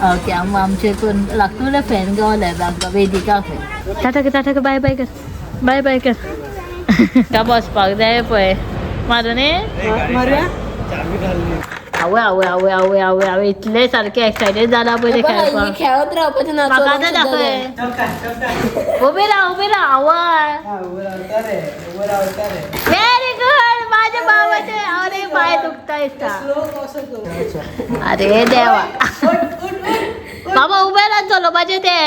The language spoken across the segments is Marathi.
ओके आमचे पण लागतो ना फॅन गावलाय आमकां Vedika fan tata bye bye कर बाय बाय कर का बसपाक जाय पळय मारुनी मारुया आवय आवय आवय आवय आवय आवय इतले सारखे एक्सायटेड जाला पळय ते खेळपाक खेळत रावपाचें ना म्हाका आतां दाखय उबे राव आवय व्हेरी गुड माझ्या बाबाचे अरे पाय दुखता दिसता अरे देवा बाबा उभे राहत चलोवपाचें ते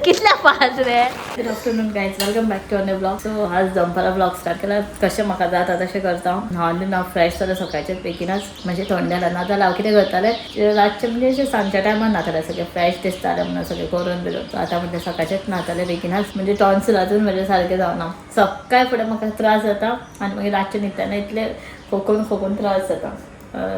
कितल्या फास्ट रे good afternoon guys welcome back to another blog so आज दनपारा ब्लॉग स्टार्ट केला कशें म्हाका जाता तशें करता हांव फ्रेश जालें सकाळच्या बेगीनच म्हणजे थंड जालें नाजाल्यार हांव कितें करतालें रातचें म्हणजे अशें सांजच्या टायमार न्हातालें सगळें फ्रेश दिसतालें म्हणून सगळें करून बिरून आतां म्हणजे सकाळचेंच न्हातालें बेगीनच म्हणजे टॉन्सिल अजून म्हणजे सारकें जावना सकाळी फुडें म्हाका त्रास जाता आनी मागीर रातचें न्हिदताना इतले खोकून त्रास जाता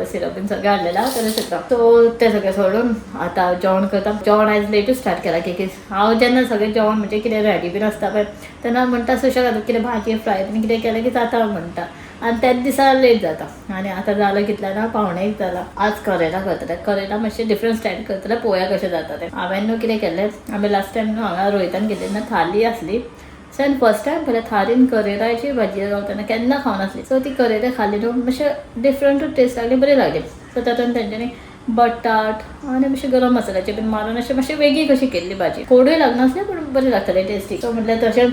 सिरप बीन सगळें हाडलेला तरीच येता सो ते सगळें सोडून आतां जेवण करता जेवण आयज लेटूच स्टार्ट केला की हांव जेन्ना सगळें जेवण म्हणजे कितें रेडी बीन आसता पळय तेन्ना म्हणटा सुशेगाद कितें भाजी फ्राय बीन कितें केलें की जाता म्हणटा आनी त्याच दिसा लेट जाता आनी आतां जालो कितल्याना 1:45 जाला आज करेला करतले करेला मातशें डिफरंट स्टायल करतले पळोवया कशें जाता तें हांवें न्हू कितें केलें आमी लास्ट टायम न्हू हांगा रोहितान गेल्ली ना थाली आसली सो हांवें फर्स्ट टायम पळयलें थालीन करेलाची भाजी गावतना केन्ना खावन नासली सो ती करेला खाली न्हू मातशें डिफरंटूच टेस्ट लागली बरी लागली सो तातूंत तेंच्यांनी बटाट आनी मातशें गरम मसाल्याचें बीन मारून अशें मातशें वेगळी कशी केल्ली भाजी कोडूय लागनासलें पूण बरी लागताली टेस्टी सो म्हटल्यार तशें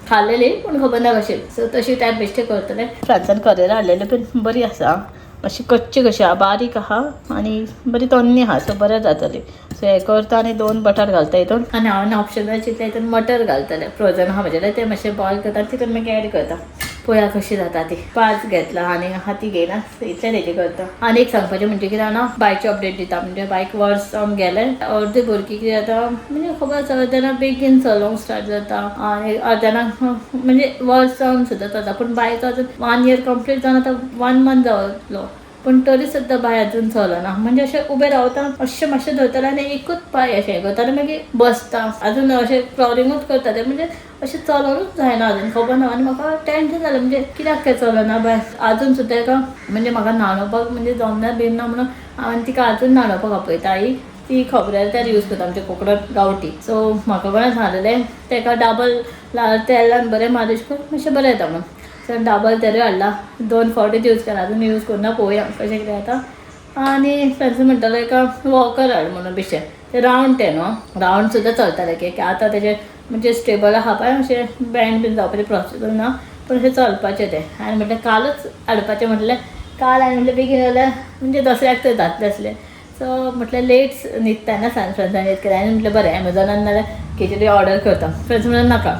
खाल्लेली पूण खबर ना कशी सो तशी टायप बेश्टे करतले फ्रांसान करेला हाडलेली पण बरी आसा अशी कच्ची कशी आहा बारीक आहा आनी बरी तन्नी आहा सो बरें जातली सो हें करता आनी 2 बटाट घालता हितून आनी हांवें ऑप्शनल चिंतलें हितून मटर घालतलें फ्रोजन आहा म्हजें तें मातशें बॉयल करता तितून मागीर एड करता पळोवया कशी जाता ती 5 घेतला आनी हाती घेयना इतलें हेजी करता आनी एक सांगपाचें म्हणजे कितें ना बायकची अपडेट दिता म्हणजे बायक वर्स जावन गेलें अर्दे भुरगीं कितें जाता म्हणजे खबर आसा तेन्ना बेगीन चलोवंक स्टार्ट जाता आनी अर्द्यानाक म्हणजे वर्स जावन सुद्दां जाता पूण बायक अजून 1 year कंप्लीट जावन आतां 1 month जावतलो पण तरी सुद्दां बाय अजून चलना म्हणजे अशें उबें रावता अशें मातशें धरतलें आनी एकूच पांय अशें करता आनी मागीर बसता अजून अशें क्रॉलिंगूच करता तें म्हणजे अशें चलोवूच जायना अजून खबर ना आनी म्हाका टेंशन जालें म्हणजे कित्याक काय चलना बाय अजून सुद्दां एका म्हणजे म्हाका न्हाणोवपाक म्हणजे जमना बीन ना म्हणून हांवें तिका अजून न्हाणोवपाक आपयता आई ती खबऱ्यार त्यार यूज करता आमचे कोकणात गांवठी सो म्हाका कोणें सांगलेलें तेका डबल तेलान बरें मालिश कर मातशें बरें येता म्हणून सो डबल तेरूय हाडला 2 फावटीच यूज केला अजून यूज करून पळोवया कशें कितें जाता आनी फ्रेंड्स म्हणटालो एका वॉकर हाड म्हणून बेश्टें तें रावंड तें न्हू रावंड सुद्दां चलतालें की आतां तेजें म्हणजे स्टेबल आहा पळय अशें बँड बीन जावपाचें प्रोसेस ना पूण अशें चलपाचें तें हांवें म्हटलें कालच हाडपाचें म्हटलें काल हांवें म्हटलें बेगीन जाल्यार म्हणजे दसऱ्याक तर जातलें आसलें सो म्हटलें लेट न्हिदताना फ्रेंड्सान न्हीद केलें हांवें म्हटलें बरें एमेझॉनान नाल्यार खंयची ऑर्डर करता फ्रेंड्स म्हणून नाका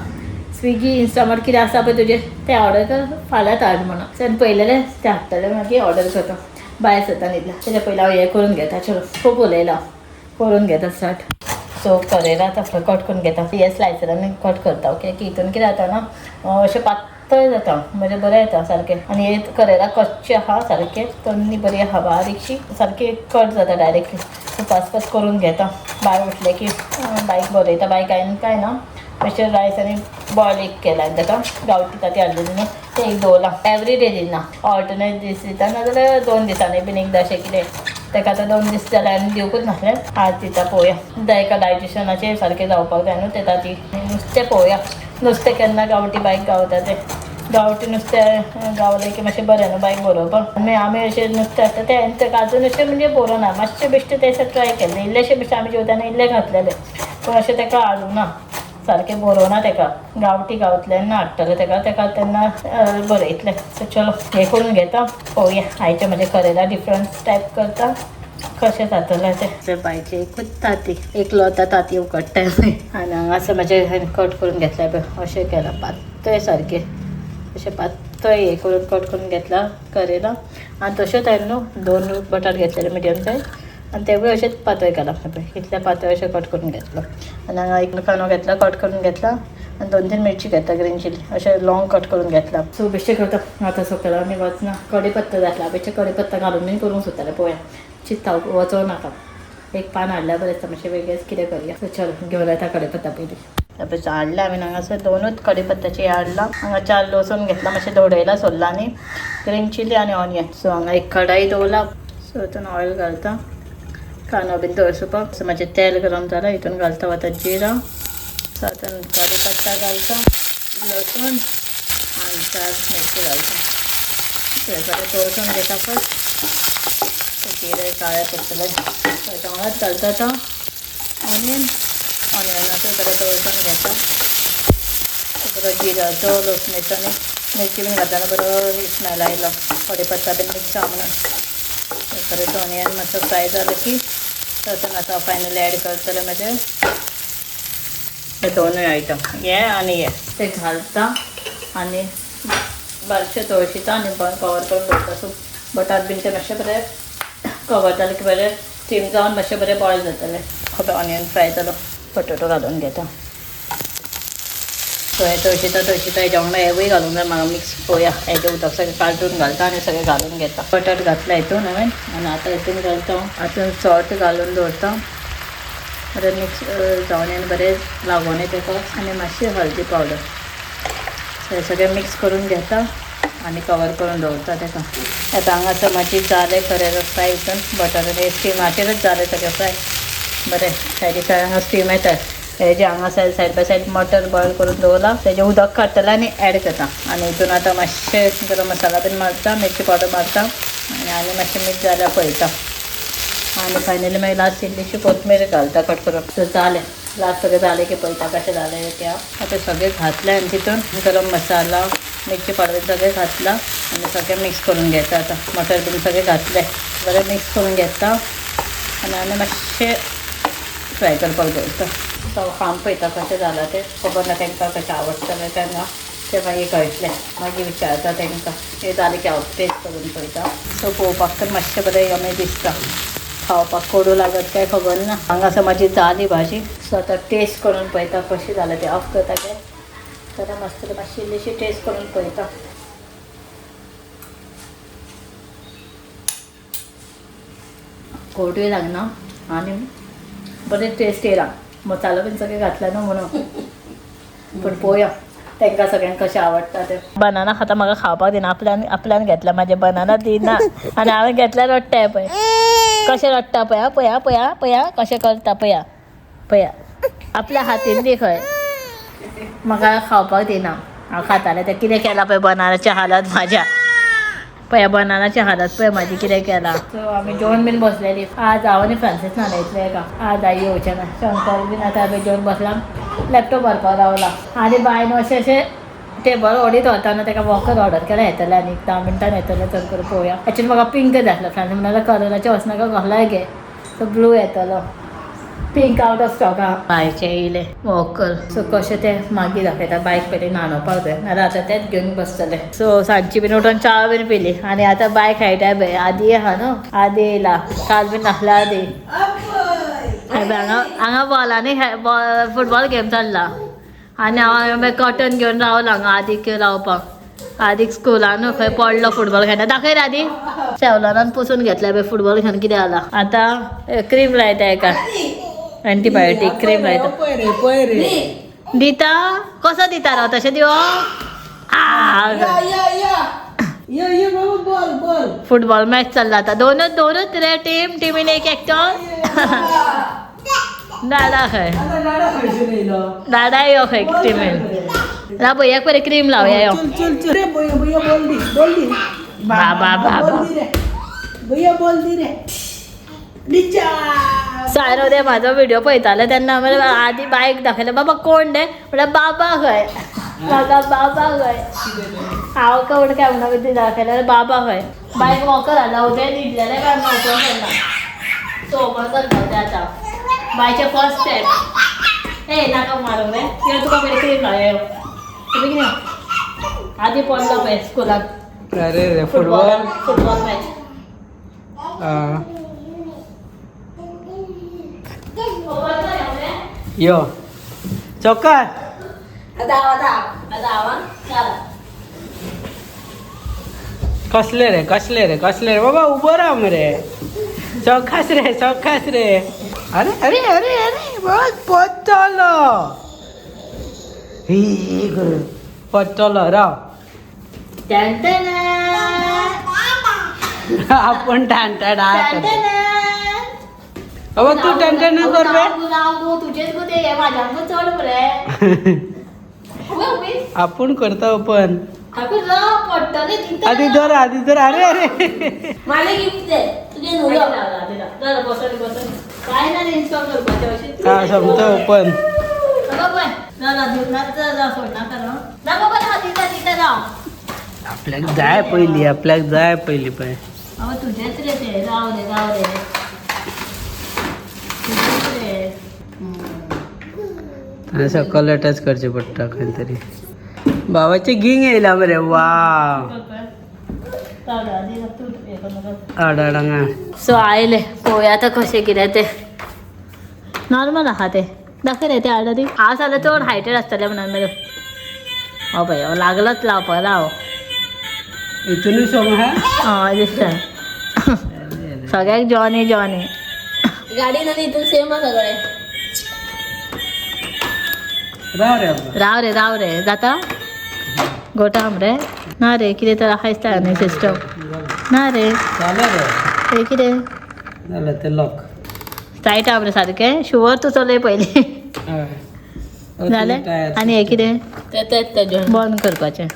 स्विगी इंस्टामार्ट कितें आसा पळय तुजें तें ऑर्डर कर फाल्यांच हाड म्हणून सो पयलेलें तें हाडटलें मागीर ऑर्डर करता भायर सरता न्हिदला तेच्या पयलीं हांव हें करून घेता चलो खूब उलयलां करून घेता स्टार्ट सो करेला आतां कट करून घेता हे स्लायसरांनी कट करता ओके की हितून कितें जाता ना अशें पातळ जाता म्हणजे बरें येता सारकें आनी हे करेला कच्चे आहा सारकें तन्नी बरी आहा बारीकशी सारकी कट जाता डायरेक्टली सो पास करून घेता भायर उठलें की बायक बरयता बायक हांवें काय ना मातशें रायस आनी बॉयल एक केला ताका गांवठी ताती हाडलेली न्हू तें एक दवरलां एवरी डे दिना ऑल्टरनेट दीस दिता नाजाल्यार 2 दिसांनी बीन एकदां अशें कितें ताका आतां 2 दीस जाल्यार आनी दिवकूच नासलें आज दिता पळोवया एका डायजेशनाचें सारकें जावपाक जाय न्हू तें ताती नुस्तें पळोवया नुस्तें केन्ना गांवठी बायक गावता तें गांवठी नुस्तें गावलें की मातशें बरें न्हू बायक बरोवपाक आमी अशें नुस्तें आसता तें ताका अजून अशें म्हणजे बरोवना मातशें बेश्टें तें ट्राय केलें इल्लेशें बेश्टें आमी जेवताना इल्लें घातलेलें पूण अशें ताका हाडूंक ना सारकें बरोवना ताका गांवठी गांवतल्यान हाडटलें ताका तेन्ना बरें इतलें सो चलो हें करून घेता पळोवया आयचें म्हजें करेला डिफरंट टायप करता कशें जातलें तें बायचें एकूच ताती एकलो ताती उकडटाय आनी हांगा असं म्हाजें कट करून घेतलें पळय अशें केलां पातळ सारकें अशें पातळ हें करून कट करून घेतला करेला आनी तशेंच हांवें न्हू 2 बटाट घेतलेले मिडियम सायज आनी तेवूय अशेंच पातळ केला पळय इतलें पातळ अशें कट करून घेतलो आनी हांगा एक कांदो घेतला कट करून घेतला आनी 2-3 मिरची घेता ग्रीन चिली अशें लॉंग कट करून घेतला सो बेश्टें करता आतां सकयल आनी वचना कढीपत्ता घातला बेश्टें कढीपत्ता घालून बीन करूंक सोदतालें पळोवया चिंता वचों नाका एक पान हाडल्यार बरें दिसता मातशें वेगळेंच कितें करया सो चलो घेवन येता कढीपत्ता पयलीं तापय हाडलें हांवें हांगासर 2च कढीपत्त्याचे हाडला हांगा 4 लसूण घेतला मातशें धोडयला सोल्लांनी ग्रीन चिली आनी ऑनियन सो हांगा एक कढाई दवरला सो हितून ऑयल घालता, कांदो बीन तळसुपाक. सो मातशें तेल गरम जालां, हितून घालता वता जिरा. सो आतां कढीपत्ता घालता, लसूण आनी 4 मिरची घालता. सो हे बरें तळसून घेता फर्स्ट. जिरे काळे पडटले. तांदळात घालता तो ऑनियनाचो बरें तळसून घेता. बरो जिराचो लसणेचो आनी मिरची बीन घालतना बरो स्मेल आयलो, कढीपत्ता बीन मिक्स जावं म्हणून. परत ऑनियन मातसो फ्राय जालो की तातूंत आतां फायनली एड करतले म्हणजे हे दोनूय आयटम, हे आनी हे ते घालता आनी बारशें तळशिता आनी कवर करून दवरता. सो बटाट बीन ते मातशें बरें कवर जालें की बरें स्टीम जावन मातशें बरें बॉयल जातलें. खबर ऑनियन फ्राय जालो, पोटेटो घालून घेता. सो हे तळशिता हेज्या वांगडा हेवूय घालूंक जाय म्हाका मिक्स. पळोवया हेजें उदक सगळें काडून घालता आनी सगळें घालून घेता. बटाट घातला हितून हांवें आनी आतां हितून घालता. हातून सॉल्ट घालून दवरता. बरें मिक्स जावन आनी बरें लागोन तेका आनी मातशी हळदी पावडर. सो हे सगळें मिक्स करून घेता आनी कवर करून दवरता तेका. आतां हांगासर मातशी जालें खरें फ्राय हितून बटाट आनी स्टिमाचेरच जालें सगळें फ्राय. बरें सायडीक हांगा स्टीम येता. हे जे हांगा सायड बाय सायड मटर बॉयल करून दवरला तेजें उदक काडटलें आनी एड करता. आनी हितून आतां मातशें गरम मसाला बीन मारता, मिरची पावडर मारता आनी मातशें मिक्स जाल्यार पळयता. आनी फायनली मागीर लास्ट इल्लीशी कोथमीर घालता कट करून. सो जालें, लास्ट सगळें जालें की पळयता कशें जालें तें. आतां सगळें घातलें आनी तितून गरम मसाला मिरची पावडर सगळें घातला आनी सगळें मिक्स करून घेता. आतां मटर बीन सगळें घातलें, बरें मिक्स करून घेता आनी मातशें फ्राय करपाक दवरता. तो खावन पळयता कशें जालां तें. खबर ना तांकां कशें आवडटलें तेन्ना तें मागीर कळटलें. मागीर विचारता तांकां. हें जालें की हांव टेस्ट करून पळयता. सो पळोवपाक तर मातशें बरें यम्मी दिसता. खावपाक कोडू लागत काय खबर ना. हांगासर म्हाजी जाली भाजी. सो आतां टेस्ट करून पळयता कशें जालें तें. ऑफ करता तें जाल्यार मस्त मातशी इल्लीशी टेस्ट करून पळयता. कोडूय लागना आनी बरें टेस्ट येयला. मसालो बीन सगळें घातला न्हू म्हणून. पूण पळोवया तांकां सगळ्यांक कशें आवडटा तें. बनाना खाता म्हाका खावपाक दिना. आपल्यान घेतला म्हाजे बनाना दिना आनी हांवें घेतल्यार रडटाय पळय. कशें रडटा पळया पळया पळया पळया कशें करता पळया पळया. आपल्या हातीन दी खंय. म्हाका खावपाक दिना. हांव खातालें तें. कितें केलां पळय बनानाच्या हालत म्हाज्या. पळया बनानाची हालत पळय म्हाजी कितें केलां. सो आमी जेवण बीन बसलेली. आज हांव आनी फ्रांसीस न्हाणयतले का. आज आई येवचें ना. शंकर बीन आतां आमी जेवण बसला. लॅपटॉप व्हरपाक रावला आनी बायन अशें टेबल ओडीत वता न्हू. ताका वॉकर ऑर्डर केला येतलें आनी 10 मिनटान येतलें. चल करून पळोवया. एक्चुअली म्हाका पिंक जाय आसलो. फ्रांसीस म्हणल्यार कलराचे वचनाका घालाय गे. सो ब्लू येतलो. पिंक आउट ऑफ स्टॉक आहा. बायचे येयले वॉकर. सो कशें तें मागीर दाखयता. बायक पयलीं न्हाणोवपाक जाय नाल्यार आतां तेंच घेवन बसतलें. सो सांजची बीन उठून च्या बीन पिली आनी आतां बायक खेळटाय पळय. आदी आहा न्हू. आदी येयला. काल बीन नासला आदी. हांगा बॉलांनी फुटबॉल गेम चल्ला आनी हांव कॉटन घेवन रावला हांगा आदीक रावपाक. आदीक स्कुलान खंय पडलो फुटबॉल खेळटा. दाखय आदी. शेवलान पुसून घेतल्या पळय फुटबॉल खेळून कितें जाला. आतां क्रीम लायता हेका. एंटीबायोटीक क्रीम लायता. दिता कसो दिता रो तशें दिवो. फुटबॉल मॅच चल्ला आतां. दोनूच रे टिमीन एक एकटो. दादा खंय. दादा यो खंय टिमीन. ला भैयाक बरें क्रीम लावया यो. बाबा बाबा सायरो दे म्हाजो व्हिडिओ पळयताले तेन्ना हांवें आदी बायक दाखयलें. बाबा कोण रे म्हणल्यार बाबा खंय. म्हाका बाबा खंय. हांव कोण काय म्हणून कितें दाखयलें बाबा खंय. बायक वॉकर हाडला. उदय न्हिदलेलें काय ओपन करना. सो ओपन करता तें आतां. बायचें फर्स्ट स्टेप. ए नाका मारूंक रे. यो तुका बरें क्रीम लावया यो. बेगीन यो. आदी पडलो पळय स्कुलाक. अरे फुटबॉल मॅच. यो चौकार. कसले रे बाबा उबो राव मरे. चौकास रे. अरे अरे अरे अरे बस पडटलो राव. आपण टांटा बाबा तू टांटा न कर बे तुझेच गुते माझ्या चढ बरे आपण करतो पण पडतले आधी धर अरे अरे मला गिफ्ट दे तुझे काय ना इन्स्टॉल करपाचे हा समजतो पण आपल्याक जाय पहिली पण तुझेच रे ते जाऊ दे असं कलटच करचे पडटा काहीतरी भावाची गिंग येयला बरे वा आडाडांगा सो आयले पळोवया आता कशें कितें ते नॉर्मल आहा ते दाखय रे ते आडरी हांव जाल्यार चड हायटेड आसतलें म्हणून मरे हो पळय हो लागलोच लावपा राव इथूनच सोंग हा हय दिसता सगळ्याक जॉनी गाडी नदी इथून सेम सगळे राव रे जाता गोटा रे ना रे कितें तर आहायच न्ही सिस्टम ना रे झालं ते कितें झालं ते लॉक टायट आहा रे सारकें शुवर तूं चलय पयलीं जालें आनी हें कितें तेच बंद करपाचें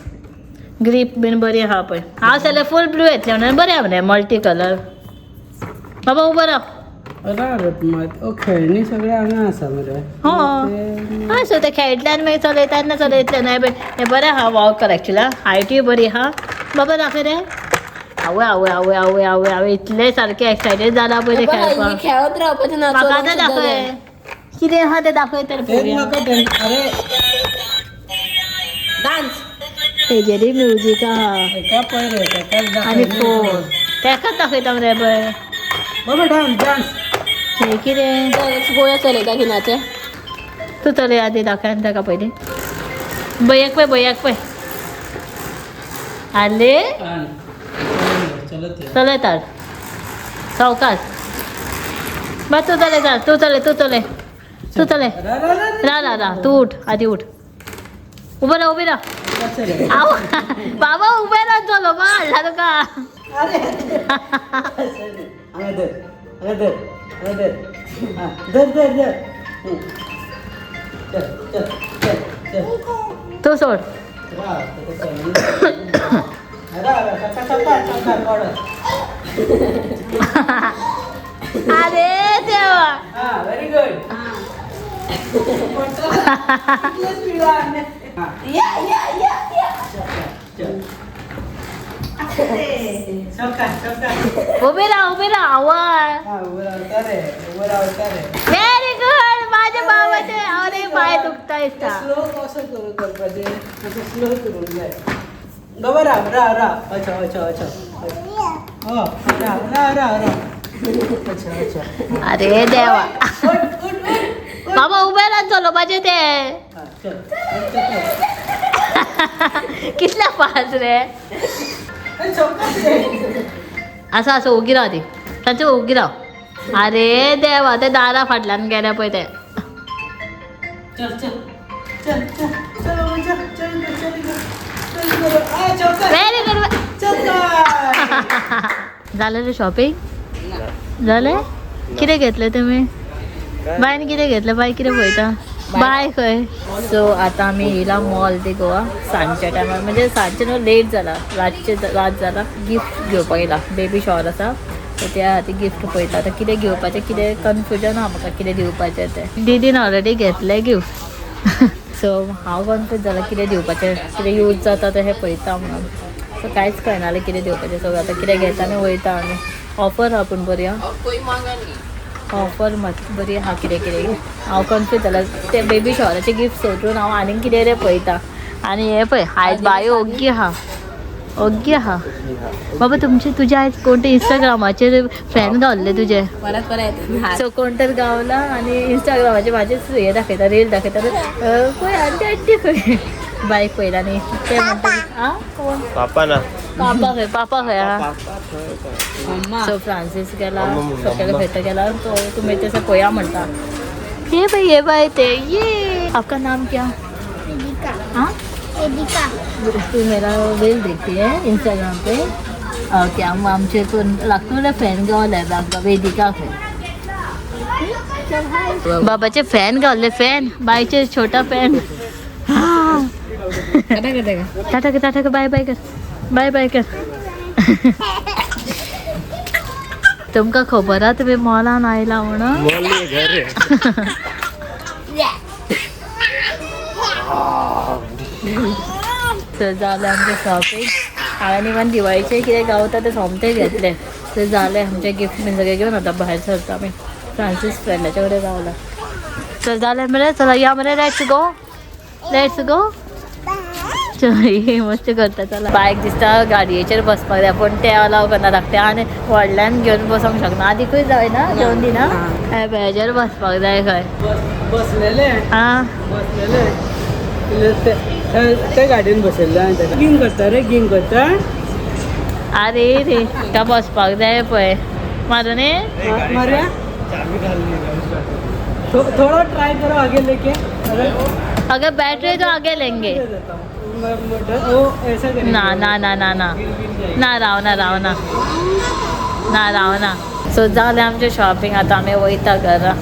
ग्रीप बीन बरी आहा पळय हांव जाल्यार फूल ब्लू येतलें म्हणून बरें आहा मरे मल्टी कलर बाबा उबो राव खेळणी सगळे हांगा आसा मरे हो हय सो ते खेळटल्यान मागीर चलयतना चलयतलें न्हय हें बरें आहा वॉकर एक्चुअली हायटूय बरी आहा बाबा दाखय रे आवय इतले सारके एक्सायटेड जाला पळय ते खेळपाक खेळत रावपाचें ना म्हाका आतां दाखय कितें आहा तें दाखय तर पळोवया अरे डान्स तेजेरूय म्युजीक आहा एका पळय रे आनी फोन तेकाच दाखयता मरे पळय बाबा डान्स हें कितें गोळ्या चलयता किनाचे तूं चलय आदी दाखय आनी ताका पयलीं भैयाक पळय आले चलयता सावकाश बा तूं चलय रा तूं उठ आदी उठ उबे राव आव बाबा उबे राव चलो बा हाडला तुका तू सोड अरे देवा व्हेरी गुड उबे राव आवाज व्हेरी गुड माझ्या बाबाचे अरे पाय दुखता दिसता स्लो कसं करू करपाचे असं स्लो करून जाय गबा रा अच्छा हो रा अच्छा अरे देवा बाबा उभे राहत चलो माझे ते कितल्या फास्ट रे असं उगी राव ती तांचे उगी राव अरे देवा ते दारा फाटल्यान गेल्या पळय ते व्हेरी गुड झालं रे शॉपिंग झालं कितें घेतलें तुमी बायन कितें घेतलें बाय कितें पळयता बाय खंय सो आतां आमी येयला मॉल ते गोवा सांजच्या टायमार म्हणजे सांजचे न्हू लेट जाला रात जाला गिफ्ट घेवपाक येयला बेबी शॉवर आसा सो त्या खातीर गिफ्ट पळयता आतां कितें घेवपाचें कितें कन्फ्युजन आहा म्हाका कितें दिवपाचें तें दीदीन ऑलरेडी घेतलें गिफ्ट सो हांव कन्फ्यूज जाला कितें दिवपाचें कितें यूज जाता तें हें पळयता म्हणून सो कांयच कळनासलें कितें दिवपाचें सो आतां कितें घेता आनी वयता आमी ऑफर आहा पूण बरी ऑफर मात बरी आहा कितें हांव कन्फ्यूज जाला ते बेबी शॉवराचे गिफ्ट सोडून हांव आनीक कितें रे पळयता आनी हें पळय आयज बायो ओग्गी आहा बाबा तुझे आयज कोण ते इंस्टाग्रामाचेर फ्रेंड गावल्ले तुजे परत सो कोण तर गावला आनी इंस्टाग्रामाचेर म्हाजेच हे दाखयता रील दाखयता खंय आंटी खंय बायक पळयला न्ही ते म्हणटा आं कोण पापा खंय आहा सो फ्रांसीस गेला सकाळी भेट गेला तो तुम्ही तसं पळया म्हणटा ये बाय ते ये आपका नाम क्या हाँ तू मेरा रील देखती है इंस्टाग्राम पे ओके आमचे कोण लागतो फॅन गावलाय आमकां वेदिका फॅन बाबाचे फॅन गावले फॅन बायचे छोटा फॅन टाटा कर टाटा कर बाय बाय कर बाय बाय कर तुमकां खबर आहा तुमी मॉलान आयला म्हणून तर जालें आमचें शॉपिंग हांवें इवन दिवाळीचे कितें गावता ते सोमते घेतले तर जालें आमचें गिफ्ट बीन सगळें घेवन आतां भायर सरता आमी फ्रांसीस फ्रेंडाच्या कडेन रावला तर जालें मरे चला या मरे लेट्स गो मस्त करता चला बायक दिसता गाडयेचेर बसपाक जाय पण ते अलाव करना धाकट्या आनी व्हडल्यान घेवन बसोंक शकना आदीकूय जायना घेवन दिना हेजेर बसपाक जाय खंय बसलेले आं बसलेले त्या गाडयेन बसयल्ले गिंग करता रे गिंग करता अरे रे का बसपाक जाय पळय मारुनी मारिया थोड़ा ट्राई करो आगे लेके अगर बैटरी तो आगे लेंगे वो ऐसा करेंगे ना ना ना ना ना ना राव ना राव ना ना राव ना सो जालें आमचें शॉपिंग आतां आमी वयता घरा